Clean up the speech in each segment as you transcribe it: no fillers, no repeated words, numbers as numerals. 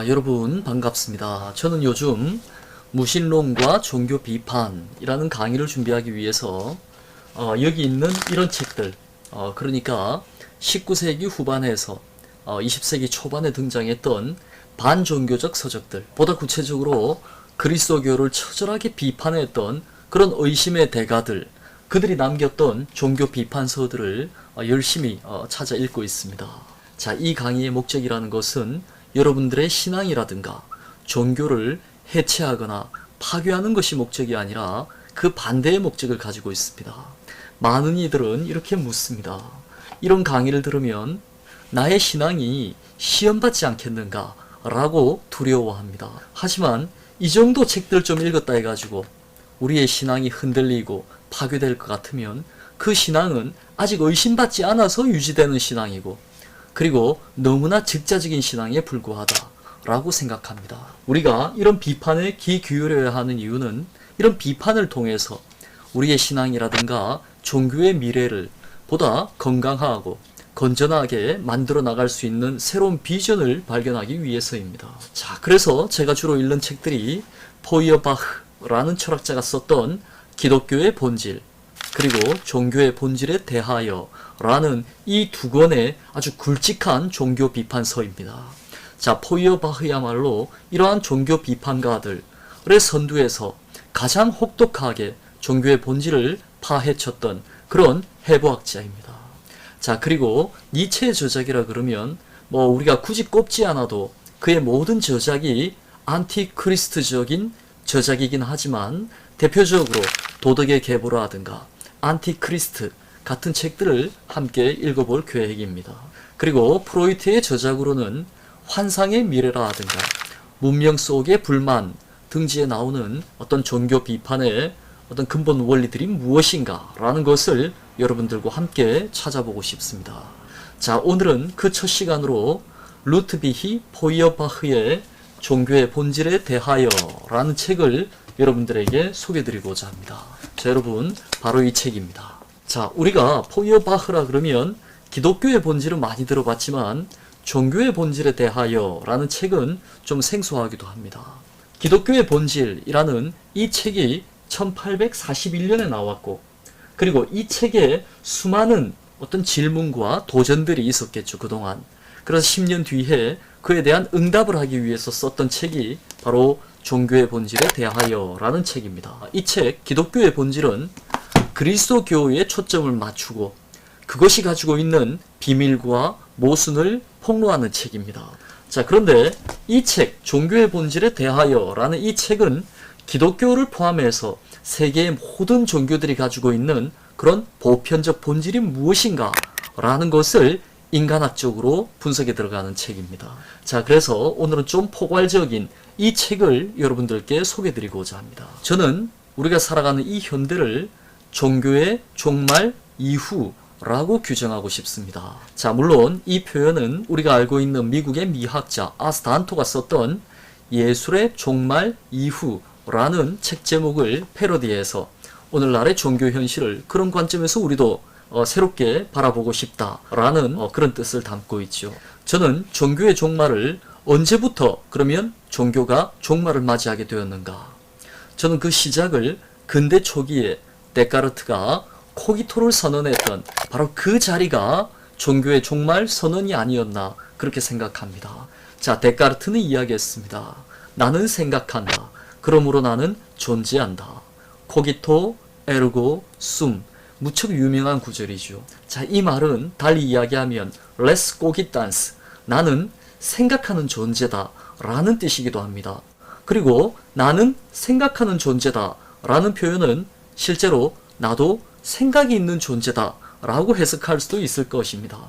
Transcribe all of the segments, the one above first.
여러분 반갑습니다. 저는 요즘 무신론과 종교 비판이라는 강의를 준비하기 위해서 여기 있는 이런 책들, 그러니까 19세기 후반에서 20세기 초반에 등장했던 반종교적 서적들, 보다 구체적으로 그리스도교를 처절하게 비판했던 그런 의심의 대가들, 그들이 남겼던 종교 비판서들을 열심히 찾아 읽고 있습니다. 자, 이 강의의 목적이라는 것은 여러분들의 신앙이라든가 종교를 해체하거나 파괴하는 것이 목적이 아니라 그 반대의 목적을 가지고 있습니다. 많은 이들은 이렇게 묻습니다. 이런 강의를 들으면 나의 신앙이 시험받지 않겠는가 라고 두려워합니다. 하지만 이 정도 책들 좀 읽었다 해가지고 우리의 신앙이 흔들리고 파괴될 것 같으면 그 신앙은 아직 의심받지 않아서 유지되는 신앙이고, 그리고 너무나 즉자적인 신앙에 불과하다 라고 생각합니다. 우리가 이런 비판에 귀 기울여야 하는 이유는 이런 비판을 통해서 우리의 신앙이라든가 종교의 미래를 보다 건강하고 건전하게 만들어 나갈 수 있는 새로운 비전을 발견하기 위해서입니다. 자, 그래서 제가 주로 읽는 책들이 포이어바흐라는 철학자가 썼던 기독교의 본질, 그리고 종교의 본질에 대하여 라는 이 두 권의 아주 굵직한 종교 비판서입니다. 자, 포이어바흐야말로 이러한 종교 비판가들의 선두에서 가장 혹독하게 종교의 본질을 파헤쳤던 그런 해부학자입니다. 자, 그리고 니체의 저작이라 그러면 우리가 굳이 꼽지 않아도 그의 모든 저작이 안티크리스트적인 저작이긴 하지만 대표적으로 도덕의 계보라든가 안티크리스트 같은 책들을 함께 읽어볼 계획입니다. 그리고 프로이트의 저작으로는 환상의 미래라든가 문명 속의 불만 등지에 나오는 어떤 종교 비판의 어떤 근본 원리들이 무엇인가 라는 것을 여러분들과 함께 찾아보고 싶습니다. 자, 오늘은 그 첫 시간으로 루트비히 포이어바흐의 종교의 본질에 대하여 라는 책을 여러분들에게 소개드리고자 합니다. 자, 여러분, 바로 이 책입니다. 자, 우리가 포이어바흐라 그러면 기독교의 본질은 많이 들어봤지만 종교의 본질에 대하여 라는 책은 좀 생소하기도 합니다. 기독교의 본질이라는 이 책이 1841년에 나왔고, 그리고 이 책에 수많은 어떤 질문과 도전들이 있었겠죠, 그동안. 그래서 10년 뒤에 그에 대한 응답을 하기 위해서 썼던 책이 바로 종교의 본질에 대하여 라는 책입니다. 이 책, 기독교의 본질은 그리스도교에 초점을 맞추고 그것이 가지고 있는 비밀과 모순을 폭로하는 책입니다. 자, 그런데 이 책, 종교의 본질에 대하여 라는 이 책은 기독교를 포함해서 세계의 모든 종교들이 가지고 있는 그런 보편적 본질이 무엇인가 라는 것을 인간학적으로 분석에 들어가는 책입니다. 자, 그래서 오늘은 좀 포괄적인 이 책을 여러분들께 소개드리고자 합니다. 저는 우리가 살아가는 이 현대를 종교의 종말 이후라고 규정하고 싶습니다. 자, 물론 이 표현은 우리가 알고 있는 미국의 미학자 아스 단토가 썼던 예술의 종말 이후라는 책 제목을 패러디해서 오늘날의 종교 현실을 그런 관점에서 우리도 새롭게 바라보고 싶다라는 그런 뜻을 담고 있죠. 저는 종교의 종말을 언제부터 그러면 종교가 종말을 맞이하게 되었는가? 저는 그 시작을 근대 초기에 데카르트가 코기토를 선언했던 바로 그 자리가 종교의 종말 선언이 아니었나 그렇게 생각합니다. 자, 데카르트는 이야기했습니다. 나는 생각한다. 그러므로 나는 존재한다. 코기토 에르고 숨. 무척 유명한 구절이죠. 자, 이 말은 달리 이야기하면 Let's cogitans. 나는 생각하는 존재다 라는 뜻이기도 합니다. 그리고 나는 생각하는 존재다 라는 표현은 실제로 나도 생각이 있는 존재다 라고 해석할 수도 있을 것입니다.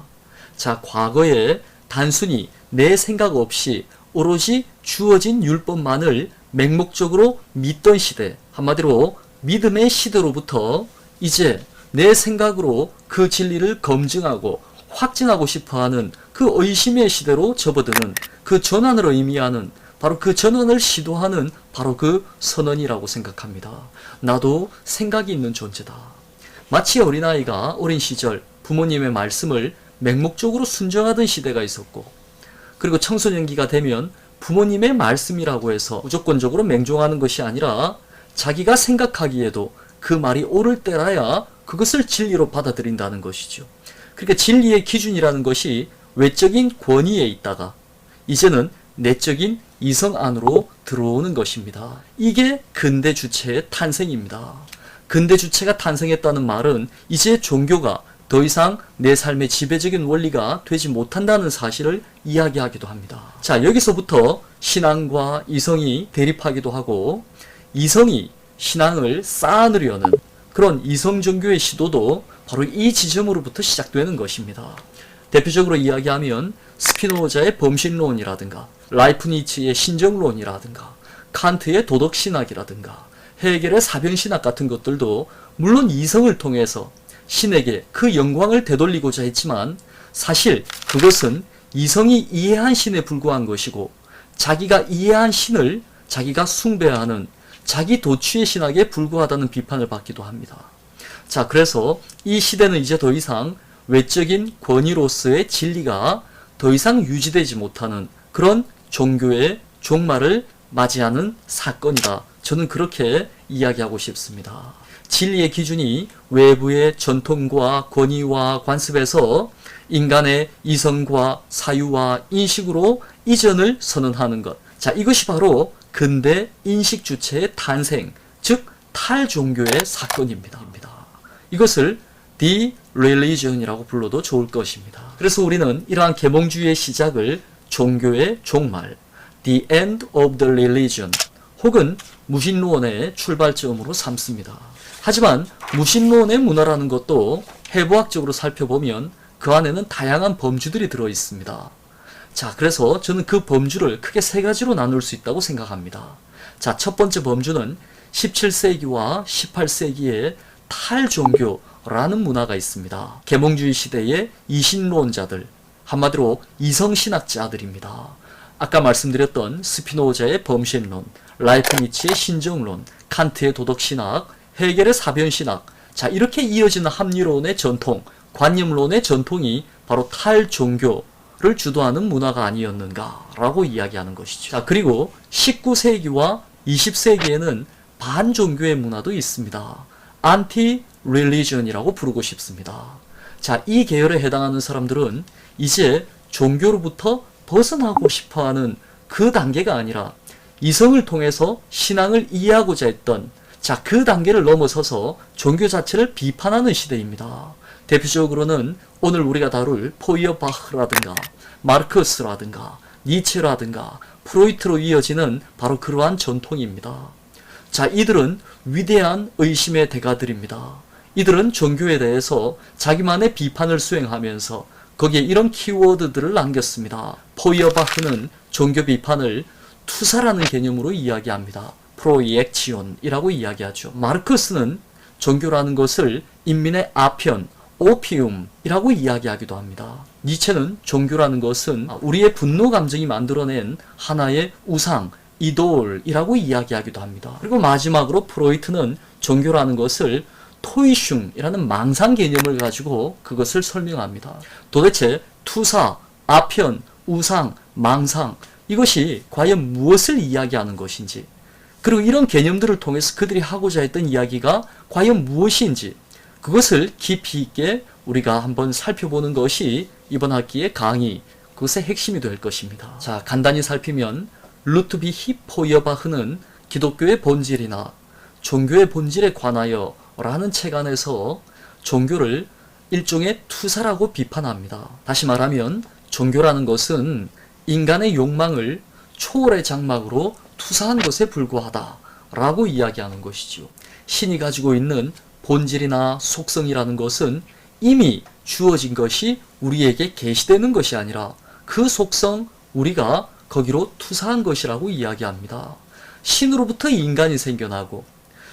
자, 과거에 단순히 내 생각 없이 오로지 주어진 율법만을 맹목적으로 믿던 시대, 한마디로 믿음의 시대로부터 이제 내 생각으로 그 진리를 검증하고 확진하고 싶어하는 그 의심의 시대로 접어드는 그 전환을 의미하는 바로 그 전환을 시도하는 바로 그 선언이라고 생각합니다. 나도 생각이 있는 존재다. 마치 어린아이가 어린 시절 부모님의 말씀을 맹목적으로 순종하던 시대가 있었고, 그리고 청소년기가 되면 부모님의 말씀이라고 해서 무조건적으로 맹종하는 것이 아니라 자기가 생각하기에도 그 말이 옳을 때라야 그것을 진리로 받아들인다는 것이죠. 그러니까 진리의 기준이라는 것이 외적인 권위에 있다가 이제는 내적인 이성 안으로 들어오는 것입니다. 이게 근대 주체의 탄생입니다. 근대 주체가 탄생했다는 말은 이제 종교가 더 이상 내 삶의 지배적인 원리가 되지 못한다는 사실을 이야기하기도 합니다. 자, 여기서부터 신앙과 이성이 대립하기도 하고 이성이 신앙을 쌓아내려는 그런 이성 종교의 시도도 바로 이 지점으로부터 시작되는 것입니다. 대표적으로 이야기하면 스피노자의 범신론이라든가 라이프니츠의 신정론이라든가 칸트의 도덕신학이라든가 헤겔의 사변신학 같은 것들도 물론 이성을 통해서 신에게 그 영광을 되돌리고자 했지만 사실 그것은 이성이 이해한 신에 불과한 것이고 자기가 이해한 신을 자기가 숭배하는 자기 도취의 신학에 불과하다는 비판을 받기도 합니다. 자, 그래서 이 시대는 이제 더 이상 외적인 권위로서의 진리가 더 이상 유지되지 못하는 그런 종교의 종말을 맞이하는 사건이다. 저는 그렇게 이야기하고 싶습니다. 진리의 기준이 외부의 전통과 권위와 관습에서 인간의 이성과 사유와 인식으로 이전을 선언하는 것. 자, 이것이 바로 근대 인식 주체의 탄생, 즉 탈종교의 사건입니다. 이것을 de-religion이라고 불러도 좋을 것입니다. 그래서 우리는 이러한 계몽주의의 시작을 종교의 종말, the end of the religion, 혹은 무신론의 출발점으로 삼습니다. 하지만 무신론의 문화라는 것도 해부학적으로 살펴보면 그 안에는 다양한 범주들이 들어 있습니다. 자, 그래서 저는 그 범주를 크게 세 가지로 나눌 수 있다고 생각합니다. 자, 첫 번째 범주는 17세기와 18세기의 탈종교라는 문화가 있습니다. 계몽주의 시대의 이신론자들, 한마디로 이성신학자들입니다. 아까 말씀드렸던 스피노자의 범신론, 라이프니츠의 신정론, 칸트의 도덕신학, 헤겔의 사변신학, 자, 이렇게 이어지는 합리론의 전통, 관념론의 전통이 바로 탈종교를 주도하는 문화가 아니었는가라고 이야기하는 것이죠. 자, 그리고 19세기와 20세기에는 반종교의 문화도 있습니다. 안티-릴리전이라고 부르고 싶습니다. 자, 이 계열에 해당하는 사람들은 이제 종교로부터 벗어나고 싶어하는 그 단계가 아니라 이성을 통해서 신앙을 이해하고자 했던 자, 그 단계를 넘어서서 종교 자체를 비판하는 시대입니다. 대표적으로는 오늘 우리가 다룰 포이어바흐라든가 마르크스라든가 니체라든가 프로이트로 이어지는 바로 그러한 전통입니다. 자, 이들은 위대한 의심의 대가들입니다. 이들은 종교에 대해서 자기만의 비판을 수행하면서 거기에 이런 키워드들을 남겼습니다. 포이어바흐는 종교 비판을 투사라는 개념으로 이야기합니다. 프로이액치온이라고 이야기하죠. 마르크스는 종교라는 것을 인민의 아편, 오피움이라고 이야기하기도 합니다. 니체는 종교라는 것은 우리의 분노 감정이 만들어낸 하나의 우상, 이돌이라고 이야기하기도 합니다. 그리고 마지막으로 프로이트는 종교라는 것을 토이슝이라는 망상 개념을 가지고 그것을 설명합니다. 도대체 투사, 아편, 우상, 망상 이것이 과연 무엇을 이야기하는 것인지, 그리고 이런 개념들을 통해서 그들이 하고자 했던 이야기가 과연 무엇인지 그것을 깊이 있게 우리가 한번 살펴보는 것이 이번 학기의 강의, 그것의 핵심이 될 것입니다. 자, 간단히 살피면 루트비히 포이어바흐는 기독교의 본질이나 종교의 본질에 관하여 라는 책 안에서 종교를 일종의 투사라고 비판합니다. 다시 말하면 종교라는 것은 인간의 욕망을 초월의 장막으로 투사한 것에 불과하다 라고 이야기하는 것이죠. 신이 가지고 있는 본질이나 속성이라는 것은 이미 주어진 것이 우리에게 계시되는 것이 아니라 그 속성 우리가 거기로 투사한 것이라고 이야기합니다. 신으로부터 인간이 생겨나고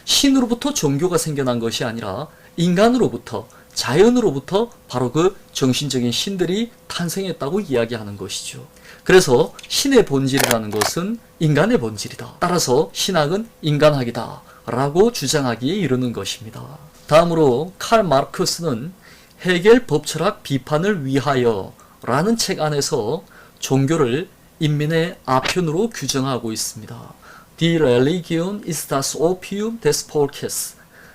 신으로부터 종교가 생겨난 것이 아니라 인간으로부터, 자연으로부터 바로 그 정신적인 신들이 탄생했다고 이야기하는 것이죠. 그래서 신의 본질이라는 것은 인간의 본질이다. 따라서 신학은 인간학이다 라고 주장하기에 이르는 것입니다. 다음으로 칼 마르크스는 헤겔 법철학 비판을 위하여 라는 책 안에서 종교를 인민의 아편으로 규정하고 있습니다. Die Religion ist das Opium des Volkes.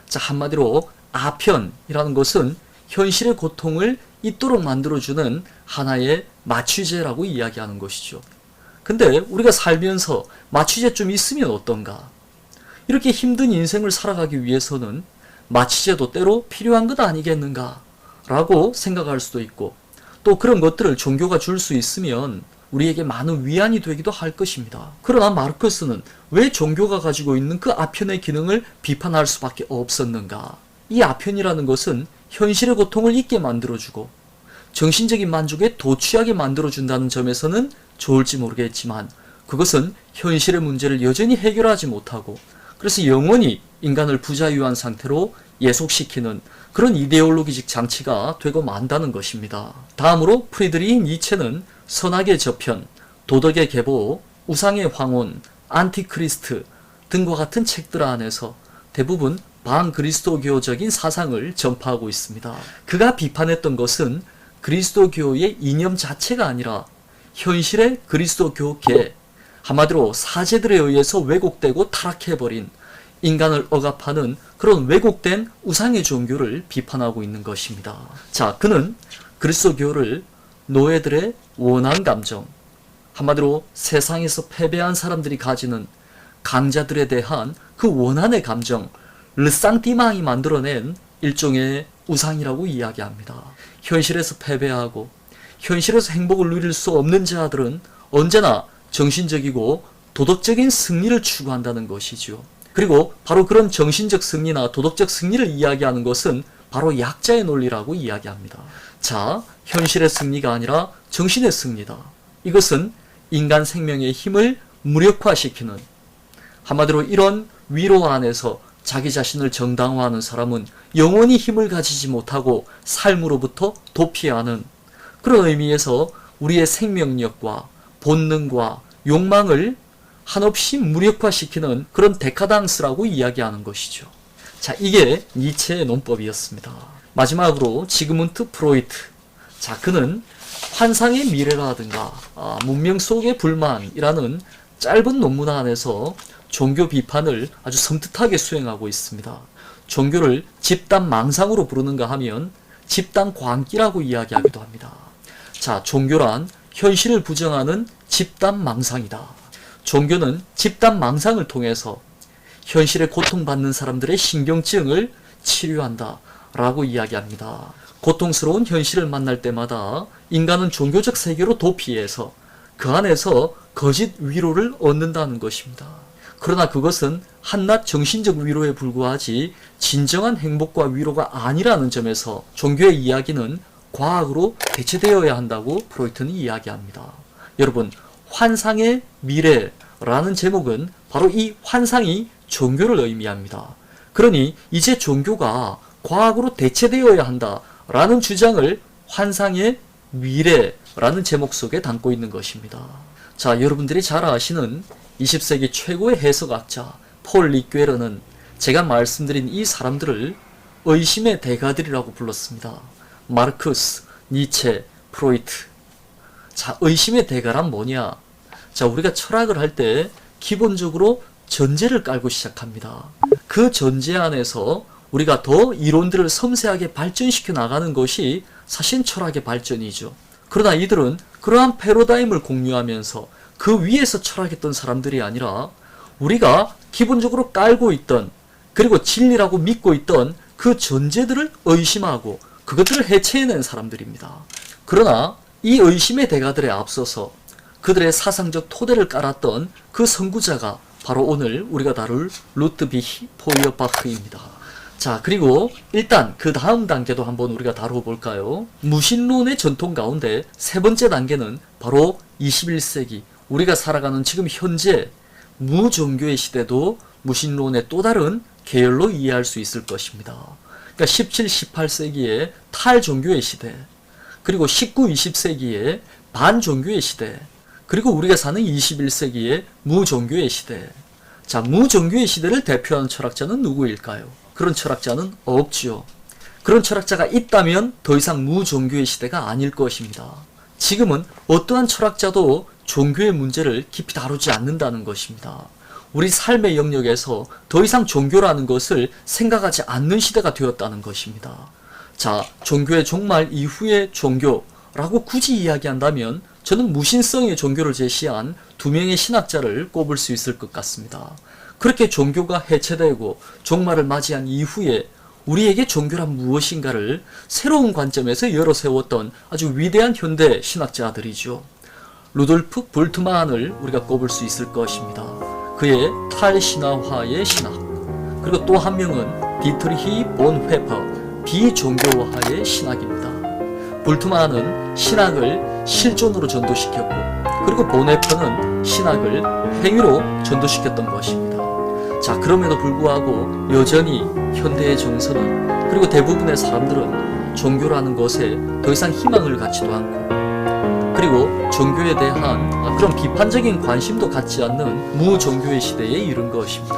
자, 한마디로 아편이라는 것은 현실의 고통을 잊도록 만들어주는 하나의 마취제라고 이야기하는 것이죠. 근데 우리가 살면서 마취제 좀 있으면 어떤가? 이렇게 힘든 인생을 살아가기 위해서는 마취제도 때로 필요한 것 아니겠는가? 라고 생각할 수도 있고, 또 그런 것들을 종교가 줄 수 있으면 우리에게 많은 위안이 되기도 할 것입니다. 그러나 마르크스는 왜 종교가 가지고 있는 그 아편의 기능을 비판할 수밖에 없었는가? 이 아편이라는 것은 현실의 고통을 잊게 만들어주고 정신적인 만족에 도취하게 만들어준다는 점에서는 좋을지 모르겠지만, 그것은 현실의 문제를 여전히 해결하지 못하고 그래서 영원히 인간을 부자유한 상태로 예속시키는 그런 이데올로기적 장치가 되고 만다는 것입니다. 다음으로 프리드리히 니체는 선악의 저편, 도덕의 계보, 우상의 황혼, 안티크리스트 등과 같은 책들 안에서 대부분 반그리스도교적인 사상을 전파하고 있습니다. 그가 비판했던 것은 그리스도교의 이념 자체가 아니라 현실의 그리스도교계, 한마디로 사제들에 의해서 왜곡되고 타락해버린 인간을 억압하는 그런 왜곡된 우상의 종교를 비판하고 있는 것입니다. 자, 그는 그리스도교를 노예들의 원한 감정, 한마디로 세상에서 패배한 사람들이 가지는 강자들에 대한 그 원한의 감정, 르상티망이 만들어낸 일종의 우상이라고 이야기합니다. 현실에서 패배하고 현실에서 행복을 누릴 수 없는 자들은 언제나 정신적이고 도덕적인 승리를 추구한다는 것이죠. 그리고 바로 그런 정신적 승리나 도덕적 승리를 이야기하는 것은 바로 약자의 논리라고 이야기합니다. 자, 현실의 승리가 아니라 정신의 승리다. 이것은 인간 생명의 힘을 무력화시키는, 한마디로 이런 위로 안에서 자기 자신을 정당화하는 사람은 영원히 힘을 가지지 못하고 삶으로부터 도피하는, 그런 의미에서 우리의 생명력과 본능과 욕망을 한없이 무력화시키는 그런 데카당스라고 이야기하는 것이죠. 자, 이게 니체의 논법이었습니다. 마지막으로 지그문트 프로이트. 자, 그는 환상의 미래라든가 문명 속의 불만이라는 짧은 논문 안에서 종교 비판을 아주 섬뜩하게 수행하고 있습니다. 종교를 집단 망상으로 부르는가 하면 집단 광기라고 이야기하기도 합니다. 자, 종교란 현실을 부정하는 집단 망상이다. 종교는 집단 망상을 통해서 현실에 고통받는 사람들의 신경증을 치료한다 라고 이야기합니다. 고통스러운 현실을 만날 때마다 인간은 종교적 세계로 도피해서 그 안에서 거짓 위로를 얻는다는 것입니다. 그러나 그것은 한낱 정신적 위로에 불과하지 진정한 행복과 위로가 아니라는 점에서 종교의 이야기는 과학으로 대체되어야 한다고 프로이트는 이야기합니다. 여러분, 환상의 미래라는 제목은 바로 이 환상이 종교를 의미합니다. 그러니 이제 종교가 과학으로 대체되어야 한다라는 주장을 환상의 미래라는 제목 속에 담고 있는 것입니다. 자, 여러분들이 잘 아시는 20세기 최고의 해석학자 폴 리퀘르는 제가 말씀드린 이 사람들을 의심의 대가들이라고 불렀습니다. 마르크스, 니체, 프로이트. 자, 의심의 대가란 뭐냐? 자, 우리가 철학을 할 때 기본적으로 전제를 깔고 시작합니다. 그 전제 안에서 우리가 더 이론들을 섬세하게 발전시켜 나가는 것이 사실 철학의 발전이죠. 그러나 이들은 그러한 패러다임을 공유하면서 그 위에서 철학했던 사람들이 아니라 우리가 기본적으로 깔고 있던, 그리고 진리라고 믿고 있던 그 전제들을 의심하고 그것들을 해체해낸 사람들입니다. 그러나 이 의심의 대가들에 앞서서 그들의 사상적 토대를 깔았던 그 선구자가 바로 오늘 우리가 다룰 루트비히 포이어바흐입니다. 자, 그리고 일단 그 다음 단계도 한번 우리가 다뤄볼까요? 무신론의 전통 가운데 세 번째 단계는 바로 21세기 우리가 살아가는 지금 현재 무종교의 시대도 무신론의 또 다른 계열로 이해할 수 있을 것입니다. 그러니까 17, 18세기의 탈종교의 시대, 그리고 19, 20세기의 반종교의 시대, 그리고 우리가 사는 21세기의 무종교의 시대. 자, 무종교의 시대를 대표하는 철학자는 누구일까요? 그런 철학자는 없지요. 그런 철학자가 있다면 더 이상 무종교의 시대가 아닐 것입니다. 지금은 어떠한 철학자도 종교의 문제를 깊이 다루지 않는다는 것입니다. 우리 삶의 영역에서 더 이상 종교라는 것을 생각하지 않는 시대가 되었다는 것입니다. 자, 종교의 종말 이후의 종교라고 굳이 이야기한다면 저는 무신성의 종교를 제시한 두 명의 신학자를 꼽을 수 있을 것 같습니다. 그렇게 종교가 해체되고 종말을 맞이한 이후에 우리에게 종교란 무엇인가를 새로운 관점에서 열어 세웠던 아주 위대한 현대 신학자들이죠. 루돌프 볼트만을 우리가 꼽을 수 있을 것입니다. 그의 탈신화화의 신학, 그리고 또 한 명은 디트리히 본 회퍼 비종교화의 신학입니다. 볼트만은 신학을 실존으로 전도시켰고, 그리고 본 회퍼는 신학을 행위로 전도시켰던 것입니다. 자, 그럼에도 불구하고 여전히 현대의 정서는, 그리고 대부분의 사람들은 종교라는 것에 더 이상 희망을 갖지도 않고, 그리고 종교에 대한 그런 비판적인 관심도 갖지 않는 무종교의 시대에 이른 것입니다.